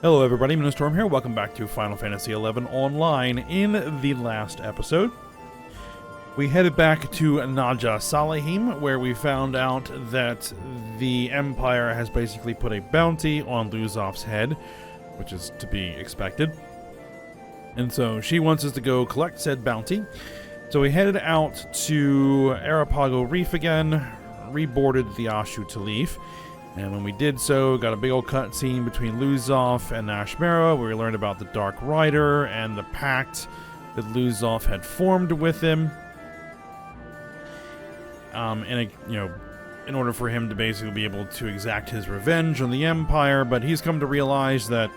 Hello everybody, Storm here. Welcome back to Final Fantasy XI Online. In the last episode, we headed back to Naja Salahim, where we found out that the Empire has basically put a bounty on Luzov's head, which is to be expected. And so she wants us to go collect said bounty. So we headed out to Arapago Reef again, reboarded the Ashu Talif. And when we did so, got a big old cutscene between Luzov and Nashmera, where we learned about the Dark Rider and the pact that Luzov had formed with him. In order for him to basically be able to exact his revenge on the Empire, but he's come to realize that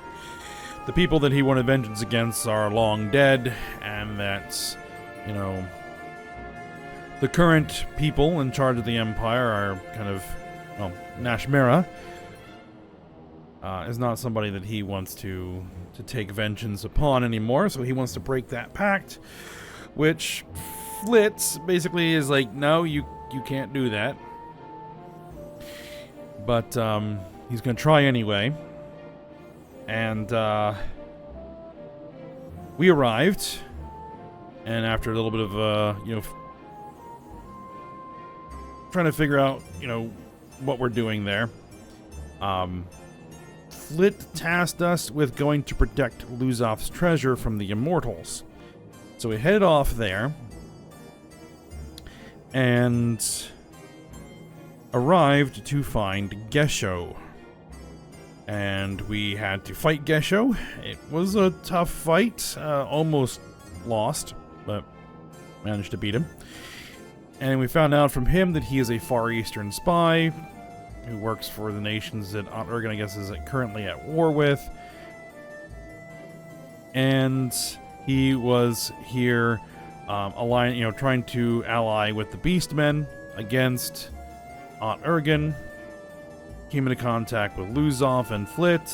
the people that he wanted vengeance against are long dead, and that, the current people in charge of the Empire are kind of, Nashmera is not somebody that he wants to take vengeance upon anymore, so he wants to break that pact, which Flitz basically is like, no, you can't do that. But he's going to try anyway. And we arrived, and after a little bit of, trying to figure out, what we're doing there. Flit tasked us with going to protect Luzov's treasure from the Immortals. So we headed off there and arrived to find Gesho. And we had to fight Gesho. It was a tough fight. Almost lost, but managed to beat him. And we found out from him that he is a Far Eastern spy who works for the nations that Odin, I guess, is currently at war with. And he was here trying to ally with the Beastmen against Odin. Came into contact with Luzov and Flit,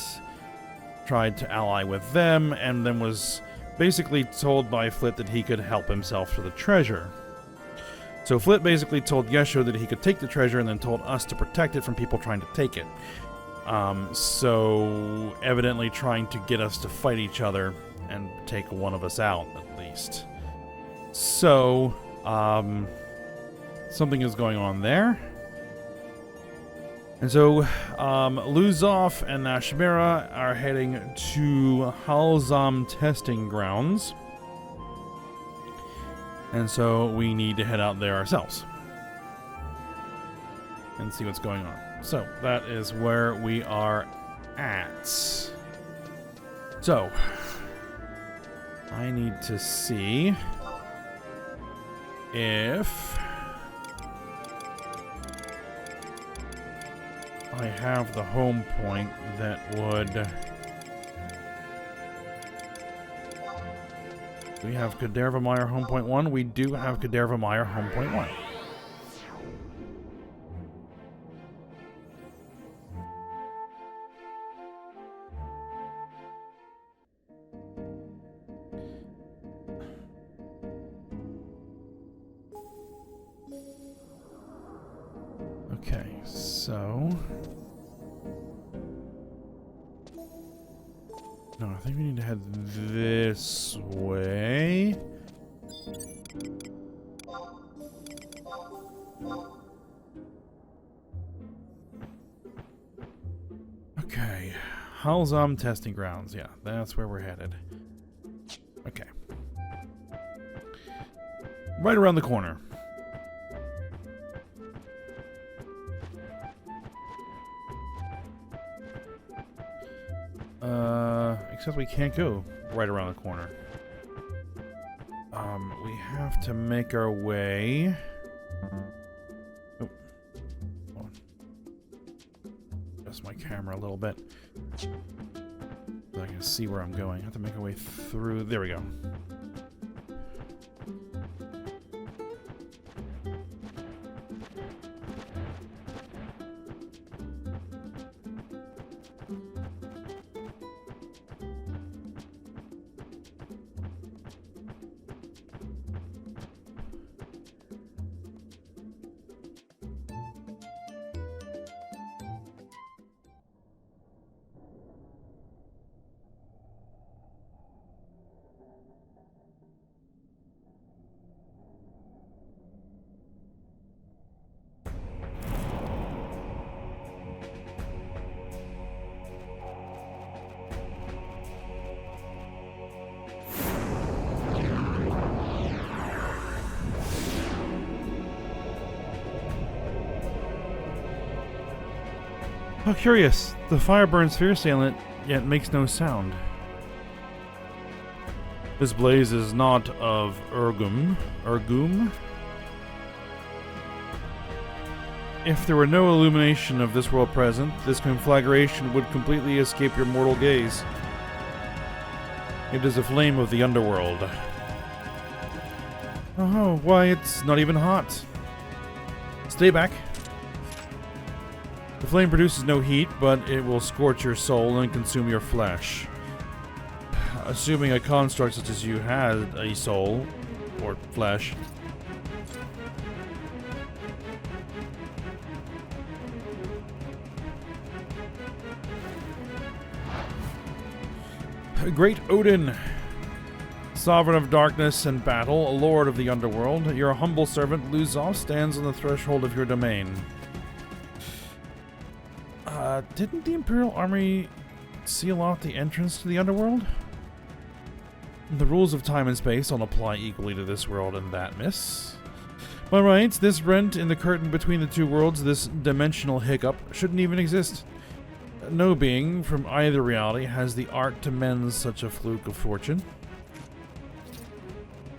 tried to ally with them, and then was basically told by Flit that he could help himself to the treasure. So Flit basically told Gesho that he could take the treasure and then told us to protect it from people trying to take it. So evidently trying to get us to fight each other and take one of us out, at least. So, something is going on there. And so, Luzov and Nashmera are heading to Halzam testing grounds. And so we need to head out there ourselves and see what's going on. So that is where we are at. So I need to see if I have the home point that would... We have Kaderva home point 1. We do have Kaderva home point 1. Okay, so... No, I think we need to head this way. Okay. Halzam testing grounds. Yeah, that's where we're headed. Okay. Right around the corner. Except we can't go right around the corner. We have to make our way... Oh. Hold on. Adjust my camera a little bit so I can see where I'm going. I have to make our way through... There we go. How curious. The fire burns fiercely yet makes no sound. This blaze is not of Urgum. If there were no illumination of this world present, this conflagration would completely escape your mortal gaze. It is a flame of the underworld. Oh, why, it's not even hot. Stay back. The flame produces no heat, but it will scorch your soul and consume your flesh. Assuming a construct such as you had a soul, or flesh. Great Odin, sovereign of darkness and battle, a lord of the underworld, your humble servant Luzov stands on the threshold of your domain. Didn't the Imperial Army seal off the entrance to the underworld? The rules of time and space don't apply equally to this world and that, miss. By rights, this rent in the curtain between the two worlds, this dimensional hiccup, shouldn't even exist. No being from either reality has the art to mend such a fluke of fortune.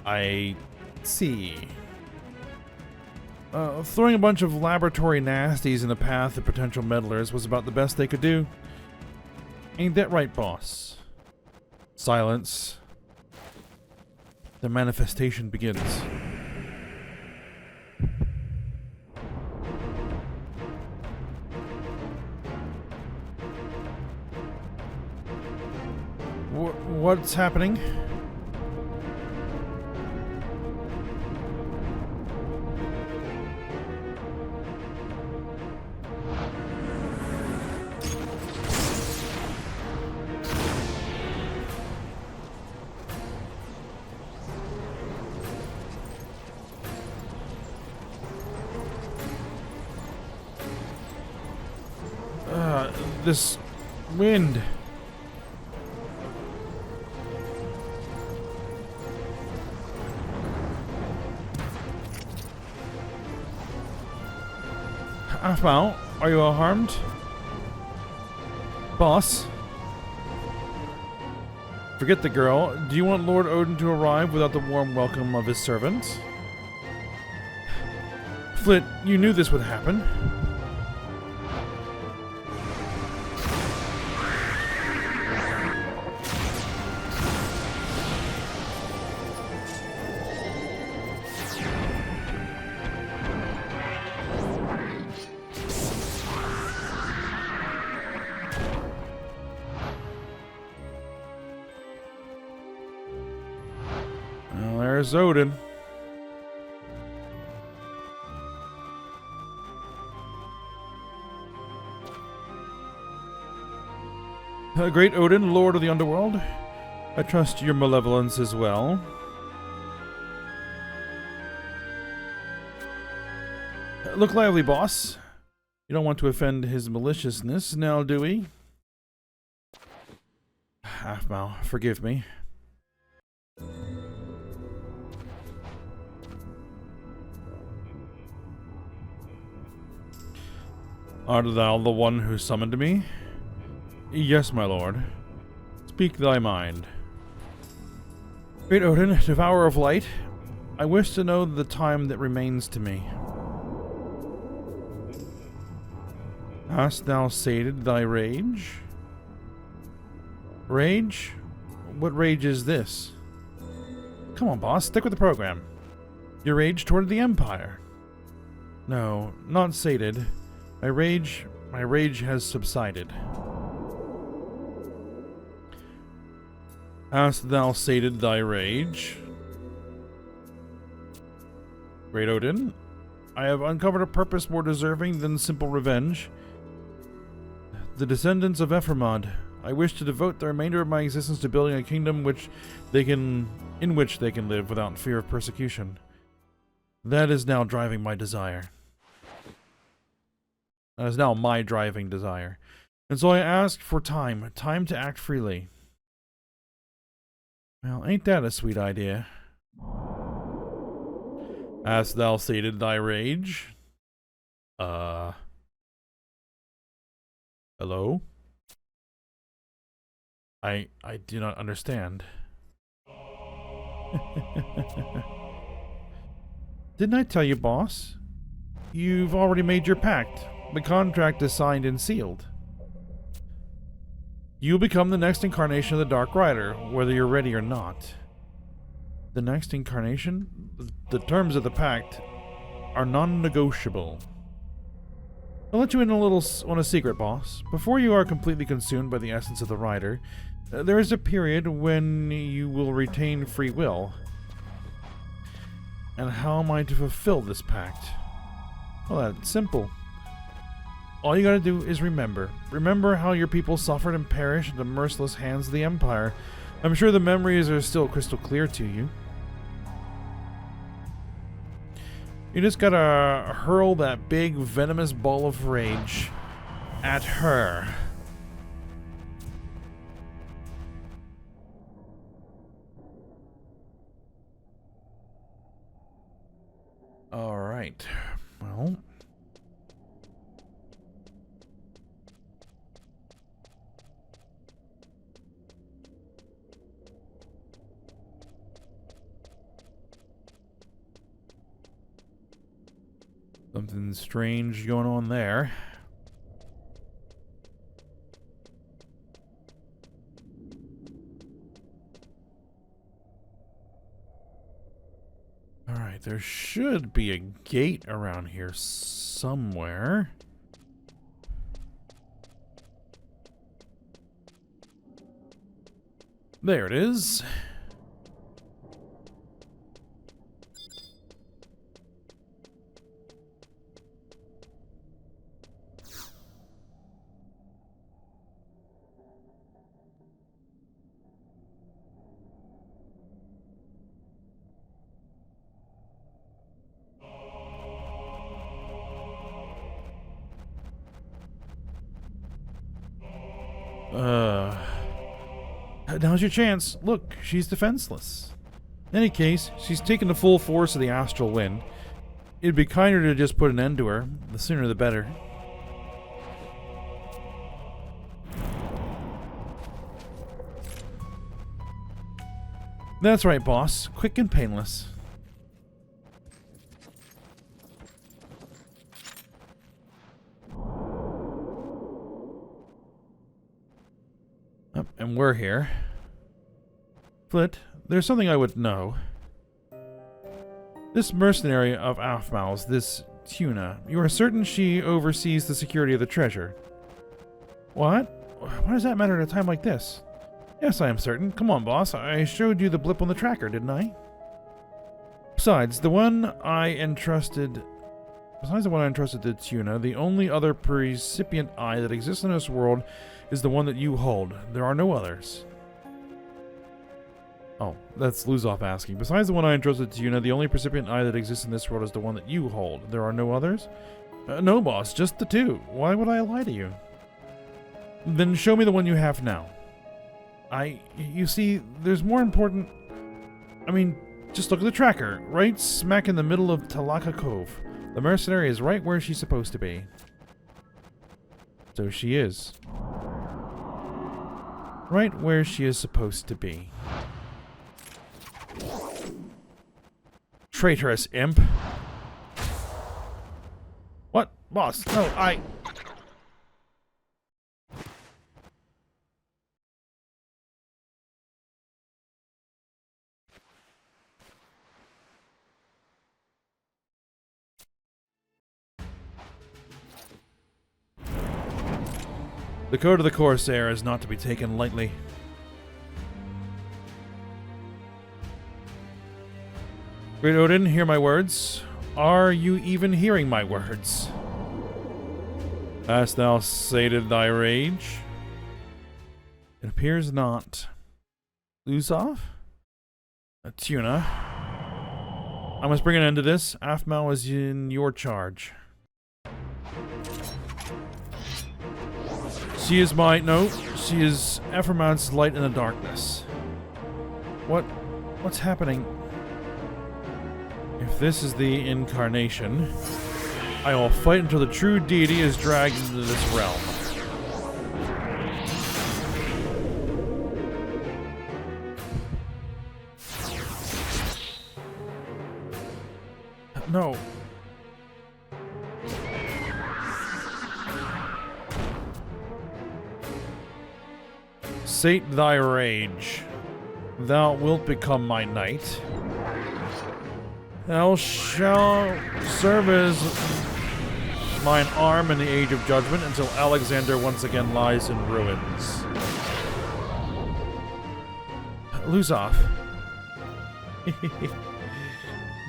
I see. Throwing a bunch of laboratory nasties in the path of potential meddlers was about the best they could do. Ain't that right, boss? Silence. The manifestation begins. What's happening? This wind. Afmal, are you harmed? Boss? Forget the girl. Do you want Lord Odin to arrive without the warm welcome of his servants? Flit, you knew this would happen. Well, there's Odin. Great Odin, Lord of the Underworld, I trust your malevolence as well. Look lively, boss. You don't want to offend his maliciousness, now do we? Halfmow, forgive me. Art thou the one who summoned me? Yes, my lord. Speak thy mind. Great Odin, devourer of light, I wish to know the time that remains to me. Hast thou sated thy rage? Rage? What rage is this? Come on, boss, stick with the program. Your rage toward the Empire. No, not sated. My rage has subsided. Hast thou sated thy rage? Great Odin, I have uncovered a purpose more deserving than simple revenge. The descendants of Ephraimad, I wish to devote the remainder of my existence to building a kingdom in which they can live without fear of persecution. That is now driving my desire. That is now my driving desire. And so I asked for time to act freely. Well, ain't that a sweet idea? Hast thou sated thy rage? Hello? I do not understand. Didn't I tell you, boss? You've already made your pact. The contract is signed and sealed. You'll become the next incarnation of the Dark Rider, whether you're ready or not. The next incarnation? The terms of the pact are non-negotiable. I'll let you in on a secret, boss. Before you are completely consumed by the essence of the Rider, there is a period when you will retain free will. And how am I to fulfill this pact? Well, that's simple. All you gotta do is remember. Remember how your people suffered and perished at the merciless hands of the Empire. I'm sure the memories are still crystal clear to you. You just gotta hurl that big venomous ball of rage at her. Alright. Well. Something strange going on there. Alright, there should be a gate around here somewhere. There it is. Now's your chance. Look, she's defenseless. In any case, she's taken the full force of the astral wind. It'd be kinder to just put an end to her. The sooner the better. That's right, boss. Quick and painless. And we're here. Flit, there's something I would know. This mercenary of Aphmau's, this Tuna, you are certain she oversees the security of the treasure? What? Why does that matter at a time like this? Yes, I am certain. Come on, boss. I showed you the blip on the tracker, didn't I? Besides the one I entrusted to Tuna, the only other precipient eye that exists in this world is the one that you hold. There are no others. Oh, that's Luzov asking. Besides the one I entrusted to Tuna, the only precipient eye that exists in this world is the one that you hold. There are no others? No, boss. Just the two. Why would I lie to you? Then show me the one you have now. You see, there's more important... I mean, just look at the tracker. Right smack in the middle of Talaka Cove. The mercenary is right where she's supposed to be. So she is. Right where she is supposed to be. Traitorous imp. What? Boss, no, The code of the Corsair is not to be taken lightly. Great Odin, hear my words. Are you even hearing my words? Hast thou sated thy rage? It appears not. Luzov? A Tuna. I must bring an end to this. Aphmau is in your charge. She is she is Ephraim's light in the darkness. What's happening? If this is the incarnation, I will fight until the true deity is dragged into this realm. No. Sate thy rage. Thou wilt become my knight. Thou shalt serve as mine arm in the Age of Judgment until Alexander once again lies in ruins. Lose off.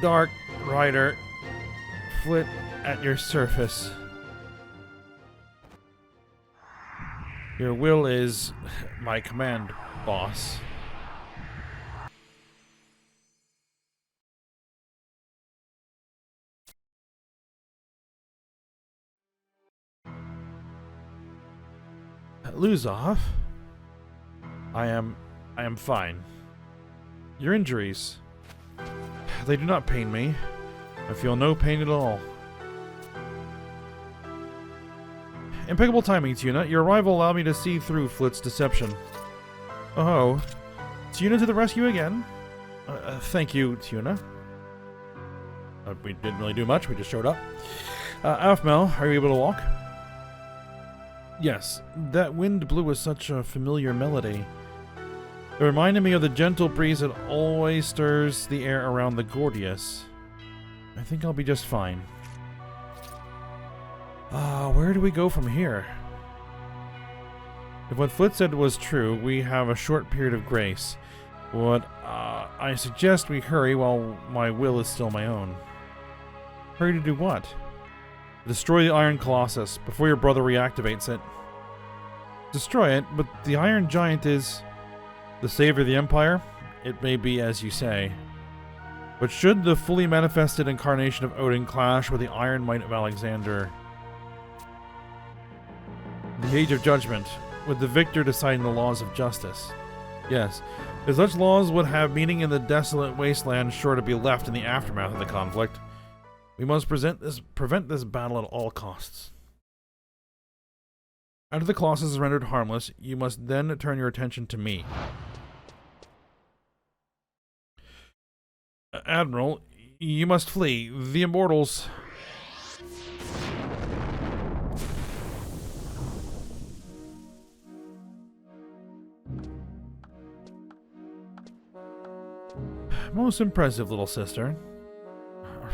Dark Rider, flit at your surface. Your will is my command, boss. Lose off. I am fine. Your injuries, they do not pain me. I feel no pain at all. Impeccable timing, Tuna. Your arrival allowed me to see through Flit's deception. Oh, Tuna to the rescue again. Thank you, Tuna. We didn't really do much. We just showed up. Afmel, are you able to walk? Yes, that wind blew with such a familiar melody. It reminded me of the gentle breeze that always stirs the air around the Gordius. I think I'll be just fine. Where do we go from here? If what Flit said was true, we have a short period of grace. I suggest we hurry while my will is still my own. Hurry to do what? Destroy the Iron Colossus before your brother reactivates it. Destroy it, but the Iron Giant is the savior of the Empire. It may be as you say. But should the fully manifested incarnation of Odin clash with the iron might of Alexander, the Age of Judgment, with the victor deciding the laws of justice. Yes, if such laws would have meaning in the desolate wasteland sure to be left in the aftermath of the conflict, we must prevent this battle at all costs. After the Colossus is rendered harmless, you must then turn your attention to me. Admiral, you must flee. The Immortals... Most impressive, little sister.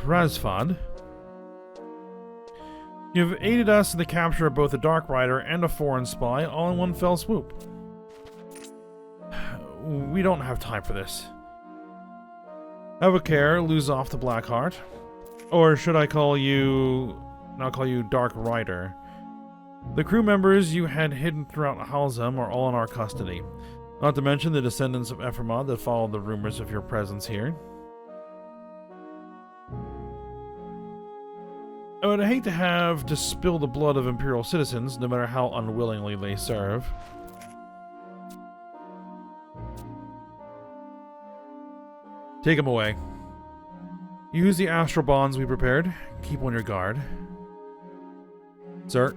Razfad. You've aided us in the capture of both a Dark Rider and a foreign spy, all in one fell swoop. We don't have time for this. Have a care, lose off the Blackheart. Or should I call you... I'll call you Dark Rider. The crew members you had hidden throughout Halzam are all in our custody. Not to mention the descendants of Ephraimah that followed the rumors of your presence here. I would hate to have to spill the blood of Imperial citizens, no matter how unwillingly they serve. Take them away. Use the astral bonds we prepared. Keep on your guard. Sir.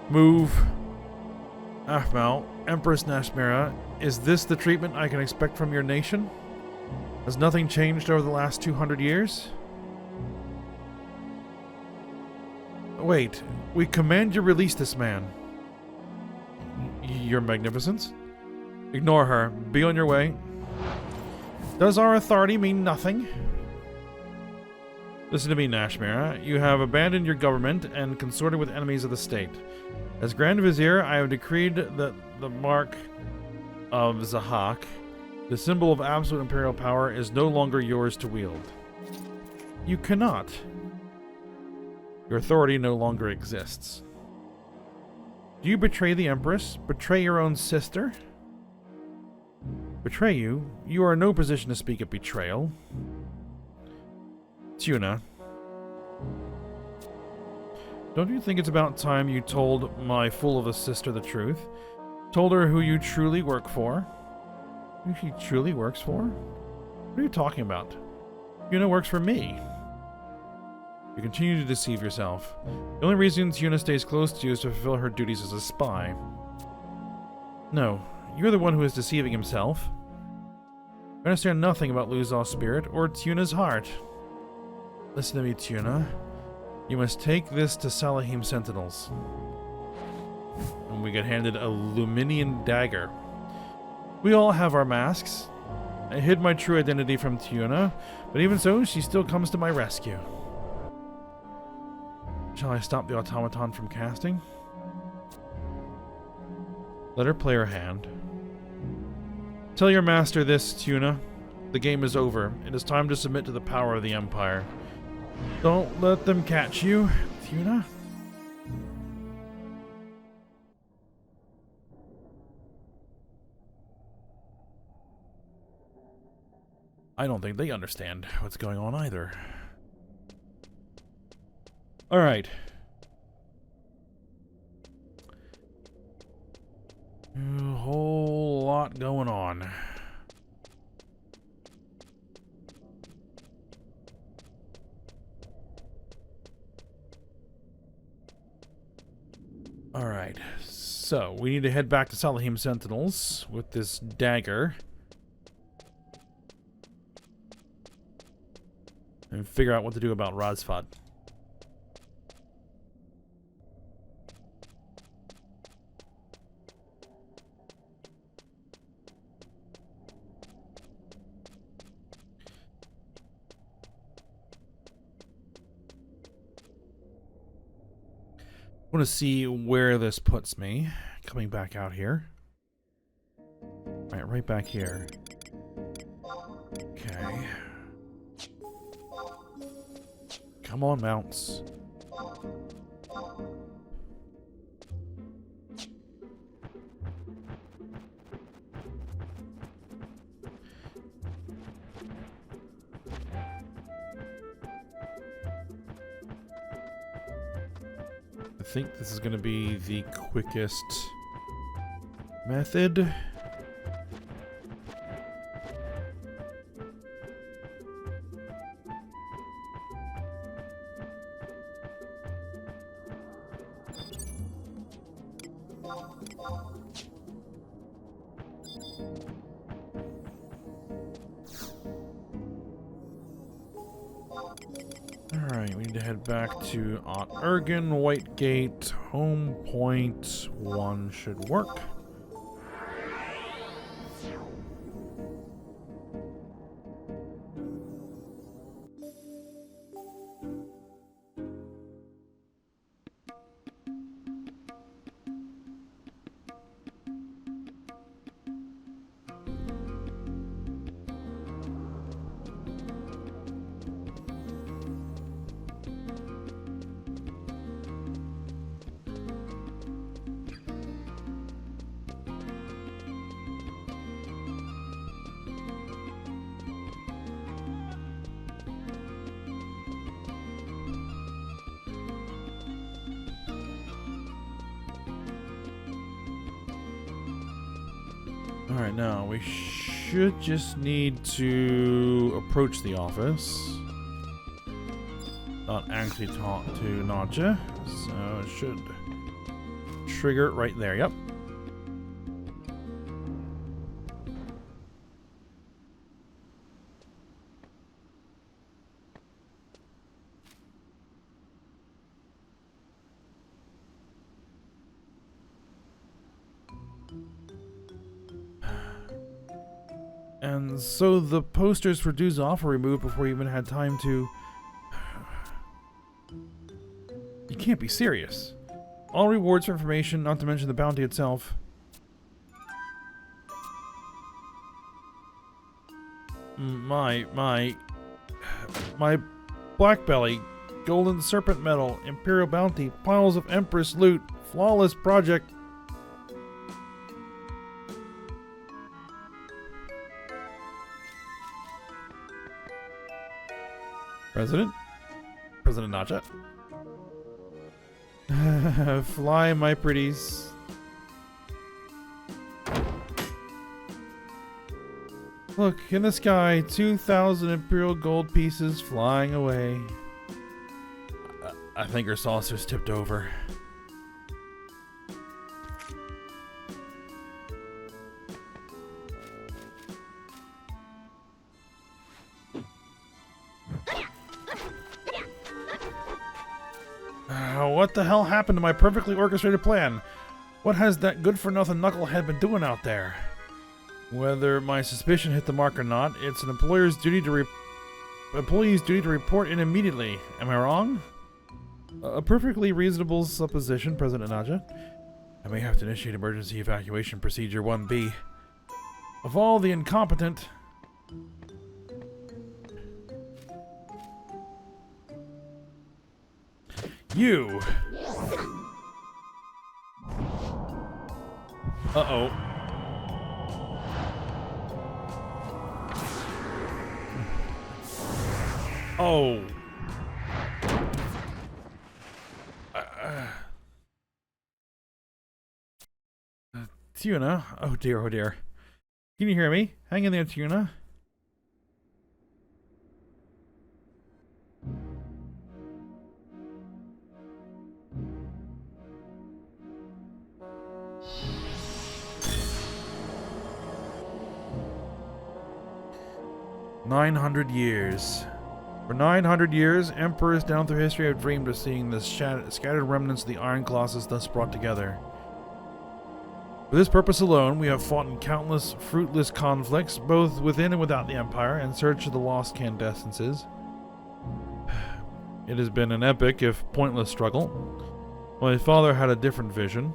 Move. Afmal, Empress Nashmira, is this the treatment I can expect from your nation? Has nothing changed over the last 200 years? Wait, we command you release this man. Your Magnificence? Ignore her. Be on your way. Does our authority mean nothing? Listen to me, Nashmira. You have abandoned your government and consorted with enemies of the state. As Grand Vizier, I have decreed that the mark of Zahak, the symbol of absolute imperial power, is no longer yours to wield. You cannot. Your authority no longer exists. Do you betray the Empress? Betray your own sister? Betray you? You are in no position to speak of betrayal. Tuna. Don't you think it's about time you told my fool of a sister the truth? Told her who you truly work for? Who she truly works for? What are you talking about? Tuna works for me. You continue to deceive yourself. The only reason Tuna stays close to you is to fulfill her duties as a spy. No, you're the one who is deceiving himself. I understand nothing about Luzaw's spirit or Tuna's heart. Listen to me, Tuna. You must take this to Salahim Sentinels. And we get handed a Luminian dagger. We all have our masks. I hid my true identity from Tuna, but even so, she still comes to my rescue. Shall I stop the automaton from casting? Let her play her hand. Tell your master this, Tuna. The game is over. It is time to submit to the power of the Empire. Don't let them catch you, Tuna. I don't think they understand what's going on either. Alright. A whole lot going on. Alright, so we need to head back to Salahim Sentinels with this dagger. And figure out what to do about Razfad. I want to see where this puts me. Coming back out here. Right back here. Okay. Come on, mounts. I think this is going to be the quickest method. Alright, we need to head back to Aunt Ergen, Whitegate, home point 1 should work. Alright, now we should just need to approach the office. Not actually talk to Nadja, so it should trigger it right there, yep. And so the posters for Duzov were removed before you even had time to... You can't be serious. All rewards for information, not to mention the bounty itself. My black belly, golden serpent medal, imperial bounty, piles of empress loot, flawless project. President Nadja. Fly, my pretties. Look, in the sky, 2,000 imperial gold pieces flying away. I think her saucer's tipped over. What the hell happened to my perfectly orchestrated plan? What has that good-for-nothing knucklehead been doing out there? Whether my suspicion hit the mark or not, it's an employee's duty to report in immediately. Am I wrong? A perfectly reasonable supposition, President Naja. I may have to initiate emergency evacuation procedure 1B. Of all the incompetent... You! Uh-oh. Oh. Tuna? Oh dear, oh dear. Can you hear me? Hang in there, Tuna. "900 years. For 900 years, emperors down through history have dreamed of seeing the scattered remnants of the Iron Colossus thus brought together. For this purpose alone, we have fought in countless fruitless conflicts, both within and without the Empire, in search of the lost candescences. It has been an epic, if pointless, struggle. My father had a different vision.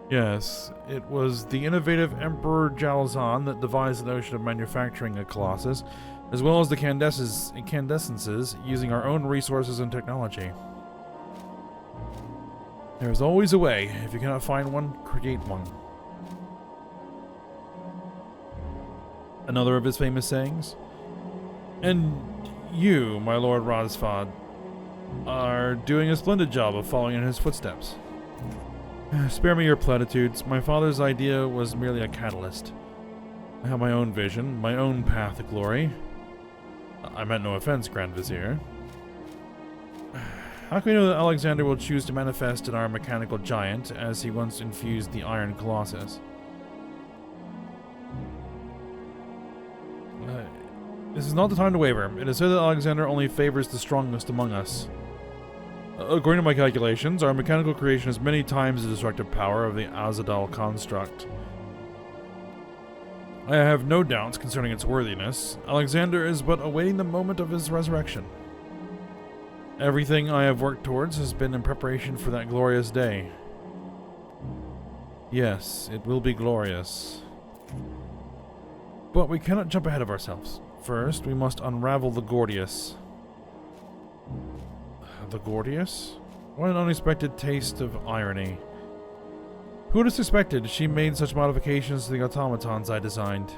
Yes, it was the innovative Emperor Jalzan that devised the notion of manufacturing a Colossus, as well as the candescences, using our own resources and technology. There is always a way. If you cannot find one, create one." Another of his famous sayings. And you, my Lord Rosfad, are doing a splendid job of following in his footsteps. Spare me your platitudes. My father's idea was merely a catalyst. I have my own vision, my own path to glory. I meant no offense, Grand Vizier. How can we know that Alexander will choose to manifest in our mechanical giant, as he once infused the Iron Colossus? This is not the time to waver. It is said that Alexander only favors the strongest among us. According to my calculations, our mechanical creation is many times the destructive power of the Azadal construct. I have no doubts concerning its worthiness. Alexander is but awaiting the moment of his resurrection. Everything I have worked towards has been in preparation for that glorious day. Yes, it will be glorious. But we cannot jump ahead of ourselves. First, we must unravel the Gordius. The Gordius? What an unexpected taste of irony. Who would have suspected she made such modifications to the automatons I designed?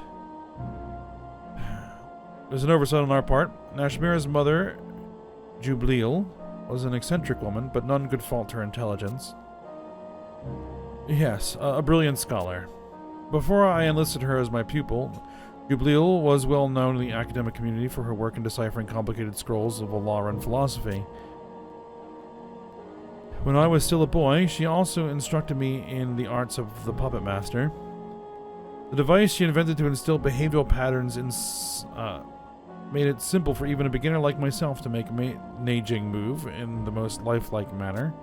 There's an oversight on our part. Nashmira's mother, Jubliel, was an eccentric woman, but none could fault her intelligence. Yes, a brilliant scholar. Before I enlisted her as my pupil, Jubliel was well known in the academic community for her work in deciphering complicated scrolls of law and philosophy. When I was still a boy, she also instructed me in the arts of the puppet master. The device she invented to instill behavioral patterns made it simple for even a beginner like myself to make a Neijing move in the most lifelike manner.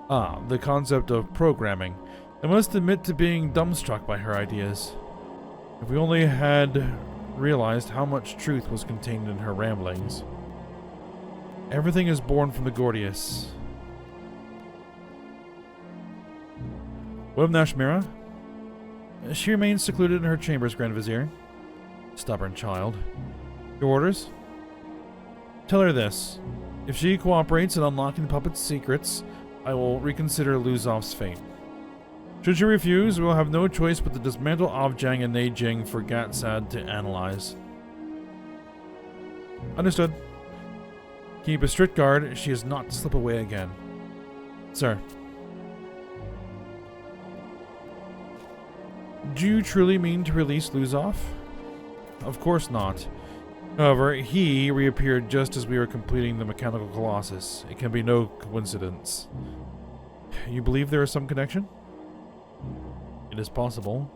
The concept of programming. I must admit to being dumbstruck by her ideas. If we only had realized how much truth was contained in her ramblings. Everything is born from the Gordius. What of Nashmira? She remains secluded in her chambers, Grand Vizier. Stubborn child. Your orders? Tell her this. If she cooperates in unlocking the puppet's secrets, I will reconsider Luzov's fate. Should she refuse, we will have no choice but to dismantle Avjang and Neijing for Gatsad to analyze. Understood. Keep a strict guard. She is not to slip away again. Sir. Do you truly mean to release Luzov? Of course not. However, he reappeared just as we were completing the mechanical colossus. It can be no coincidence. You believe there is some connection? It is possible.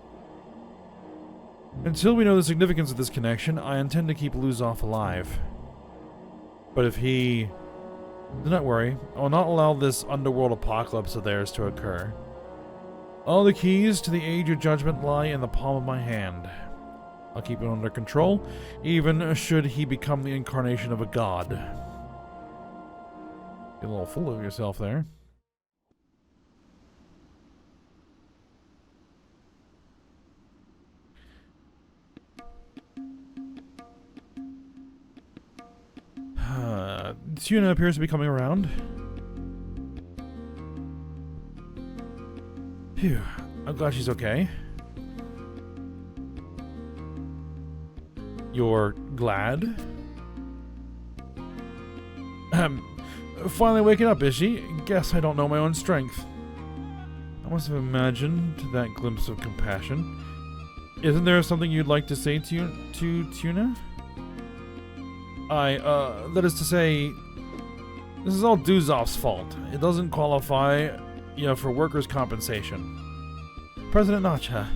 Until we know the significance of this connection, I intend to keep Luzov alive. But if he... Do not worry. I will not allow this underworld apocalypse of theirs to occur. All the keys to the Age of Judgment lie in the palm of my hand. I'll keep it under control, even should he become the incarnation of a god. Get a little full of yourself there. Tuna appears to be coming around. Phew. I'm glad she's okay. You're glad? Finally waking up, is she? Guess I don't know my own strength. I must have imagined that glimpse of compassion. Isn't there something you'd like to say to Tuna? That is to say, this is all Duzov's fault. It doesn't qualify, for workers' compensation. President Nacha.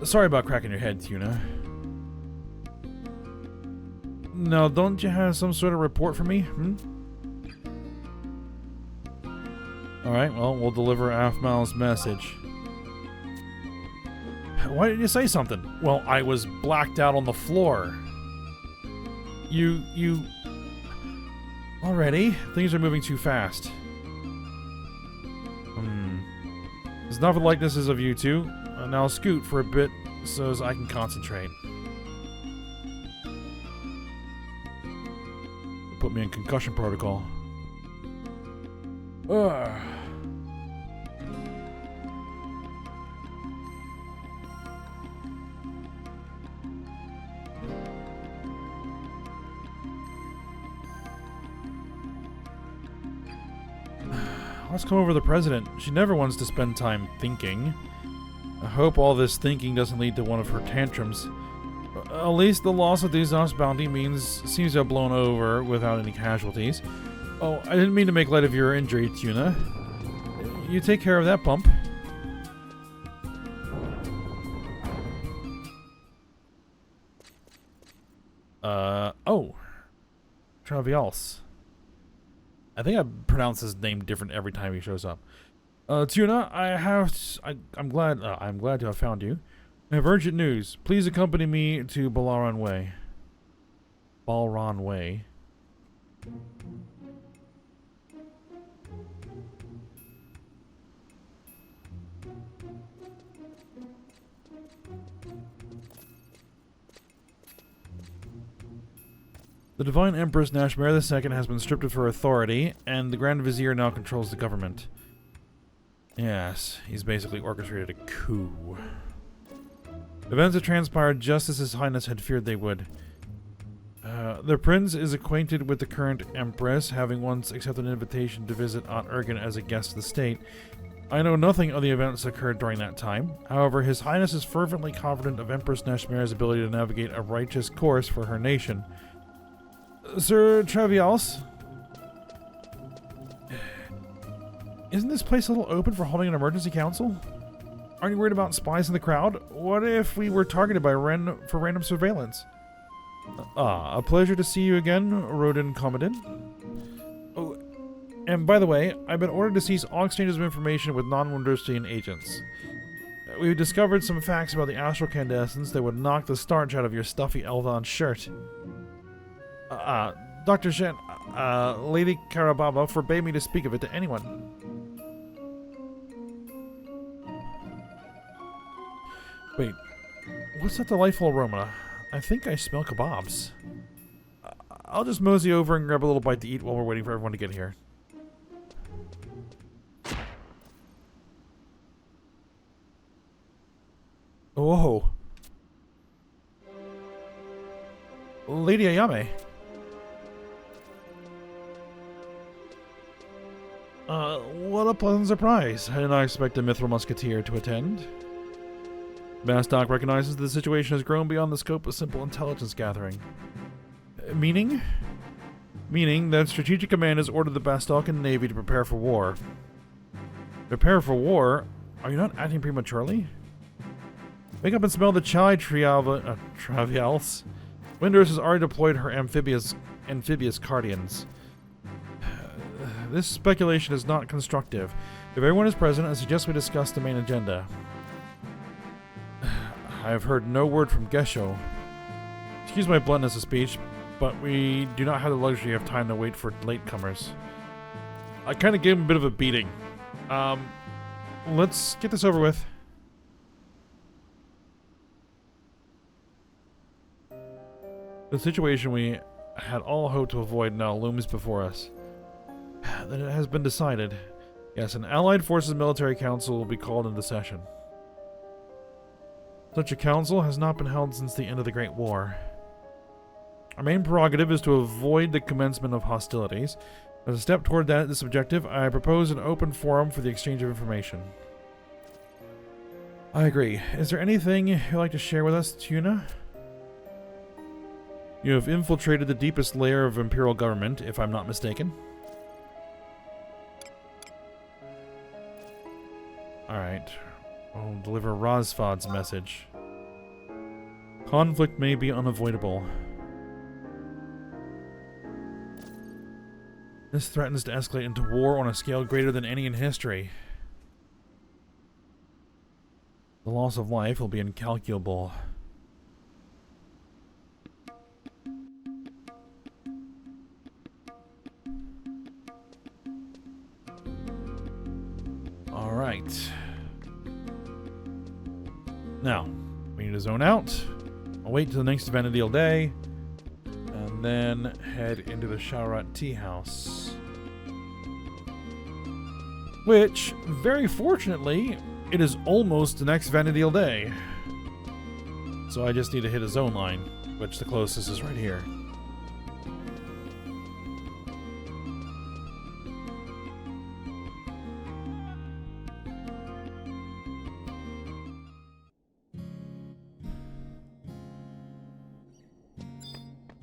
Sorry about cracking your head, Tuna. Now, don't you have some sort of report for me? Alright, well, we'll deliver Afmal's message. Why didn't you say something? Well, I was blacked out on the floor. You... Already? Things are moving too fast. There's nothing likenesses of you two. Now I'll scoot for a bit so as I can concentrate. Put me in concussion protocol. Ugh. Let's come over the president. She never wants to spend time thinking. I hope all this thinking doesn't lead to one of her tantrums. At least the loss of Duzov's bounty seems to have blown over without any casualties. Oh, I didn't mean to make light of your injury, Tuna. You take care of that bump. Oh. Travials. I think I pronounce his name different every time he shows up. Tuna, I'm glad to have found you. I have urgent news. Please accompany me to Balron Way. Balron Way. The Divine Empress Nashmare II has been stripped of her authority, and the Grand Vizier now controls the government. Yes, he's basically orchestrated a coup. Events have transpired just as His Highness had feared they would. The Prince is acquainted with the current Empress, having once accepted an invitation to visit Aunt Ergen as a guest of the state. I know nothing of the events that occurred during that time. However, His Highness is fervently confident of Empress Nashmare's ability to navigate a righteous course for her nation. Sir Travials? Isn't this place a little open for holding an emergency council? Aren't you worried about spies in the crowd? What if we were targeted by for random surveillance? A pleasure to see you again, Rodin Commodin. Oh, and by the way, I've been ordered to cease all exchanges of information with non-Wunderstein agents. We've discovered some facts about the astral candescence that would knock the starch out of your stuffy Eldon shirt. Dr. Shen, Lady Karababa forbade me to speak of it to anyone. Wait, what's that delightful aroma? I think I smell kebabs. I'll just mosey over and grab a little bite to eat while we're waiting for everyone to get here. Whoa. Lady Ayame. What a pleasant surprise. I did not expect a Mithril Musketeer to attend. Bastok recognizes the situation has grown beyond the scope of simple intelligence gathering. Meaning? Meaning that Strategic Command has ordered the Bastokan Navy to prepare for war. Prepare for war? Are you not acting prematurely? Wake up and smell the chai Travials. Windurst has already deployed her amphibious Cardians. This speculation is not constructive. If everyone is present, I suggest we discuss the main agenda. I have heard no word from Gesho. Excuse my bluntness of speech, but we do not have the luxury of time to wait for latecomers. I kind of gave him a bit of a beating. Let's get this over with. The situation we had all hoped to avoid now looms before us. Then it has been decided. Yes, an Allied Forces Military Council will be called into session. Such a council has not been held since the end of the Great War. Our main prerogative is to avoid the commencement of hostilities. As a step toward this objective, I propose an open forum for the exchange of information. I agree. Is there anything you'd like to share with us, Tuna? You have infiltrated the deepest layer of Imperial government, if I'm not mistaken. Alright. I'll deliver Rosfod's message. Conflict may be unavoidable. This threatens to escalate into war on a scale greater than any in history. The loss of life will be incalculable. Alright. Now, we need to zone out. I'll wait till the next Vana'diel day. And then head into the Sharat Tea House. Which, very fortunately, it is almost the next Vana'diel day. So I just need to hit a zone line, which the closest is right here.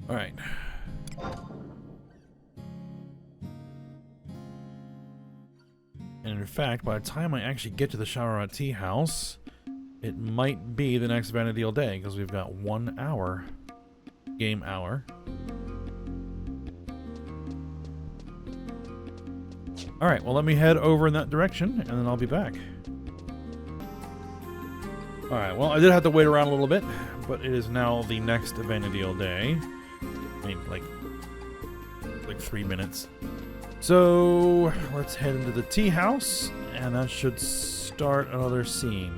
Alright. And in fact, by the time I actually get to the Sharat Tea House, it might be the next Vana'diel day, because we've got 1 hour. Game hour. Alright, well let me head over in that direction, and then I'll be back. Alright, well I did have to wait around a little bit, but it is now the next Vana'diel day. I mean, like 3 minutes. So, let's head into the tea house, and that should start another scene.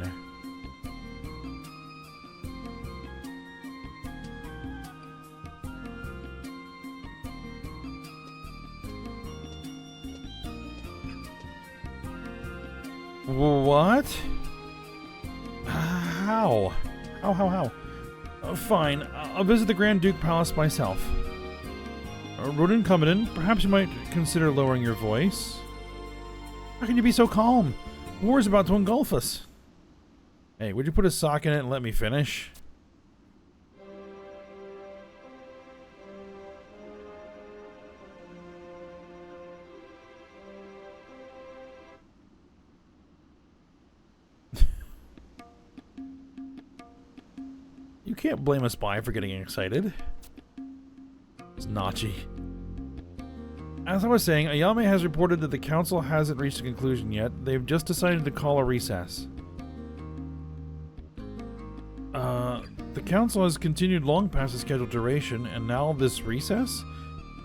What? How? How? Fine, I'll visit the Grand Duke Palace myself. Rodin Commandant, perhaps you might consider lowering your voice. How can you be so calm? War is about to engulf us. Hey, would you put a sock in it and let me finish? You can't blame a spy for getting excited. It's Nachi. As I was saying, Ayame has reported that the council hasn't reached a conclusion yet. They've just decided to call a recess. The council has continued long past the scheduled duration, and now this recess?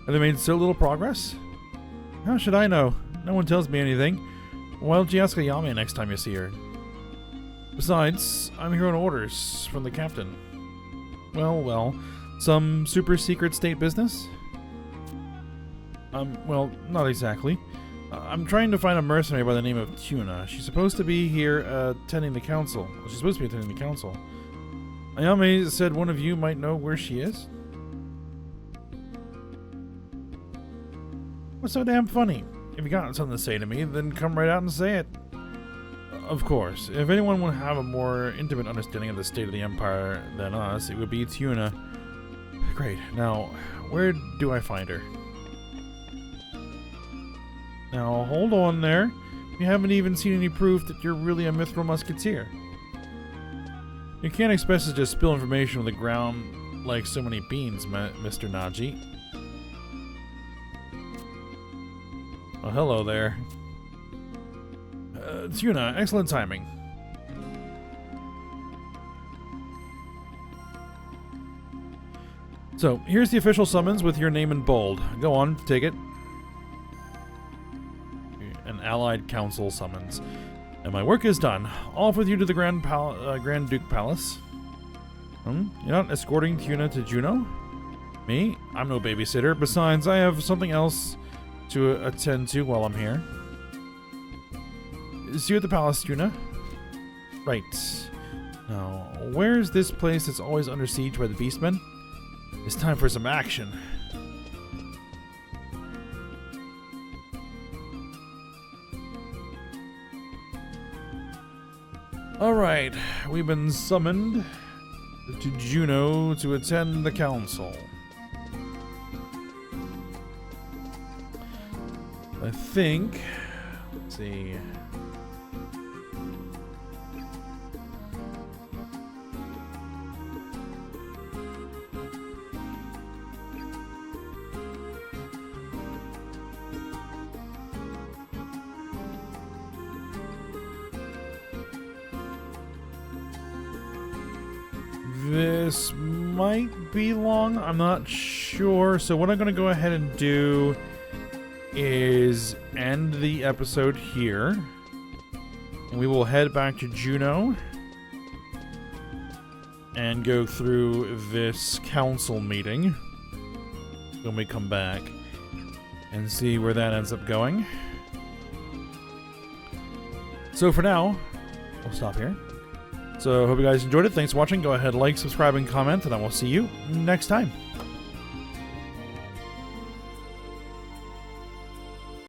Have they made so little progress? How should I know? No one tells me anything. Why don't you ask Ayame next time you see her? Besides, I'm here on orders from the captain. Well, some super secret state business? Well, not exactly. I'm trying to find a mercenary by the name of Tuna. She's supposed to be here attending the council. Well, she's supposed to be attending the council. Ayame said one of you might know where she is. What's so damn funny? If you got something to say to me, then come right out and say it. Of course, if anyone would have a more intimate understanding of the state of the Empire than us, it would be Tuna. Great. Now, where do I find her? Now, hold on there. You haven't even seen any proof that you're really a mithril musketeer. You can't expect us to just spill information on the ground like so many beans, Mr. Naji. Oh, hello there. Tuna, excellent timing. So, here's the official summons with your name in bold. Go on, take it. An allied council summons. And my work is done. Off with you to the Grand Duke Palace. You're not escorting Tuna to Juno? Me? I'm no babysitter. Besides, I have something else to attend to while I'm here. See you at the palace, Tuna. Right. Now, where's this place that's always under siege by the beastmen? It's time for some action. Alright, we've been summoned to Juno to attend the council. I think... Let's see... This might be long, I'm not sure. So what I'm going to go ahead and do is end the episode here. And we will head back to Juno and go through this council meeting when we come back and see where that ends up going. So for now, we'll stop here. So, hope you guys enjoyed it. Thanks for watching. Go ahead, like, subscribe, and comment, and I will see you next time.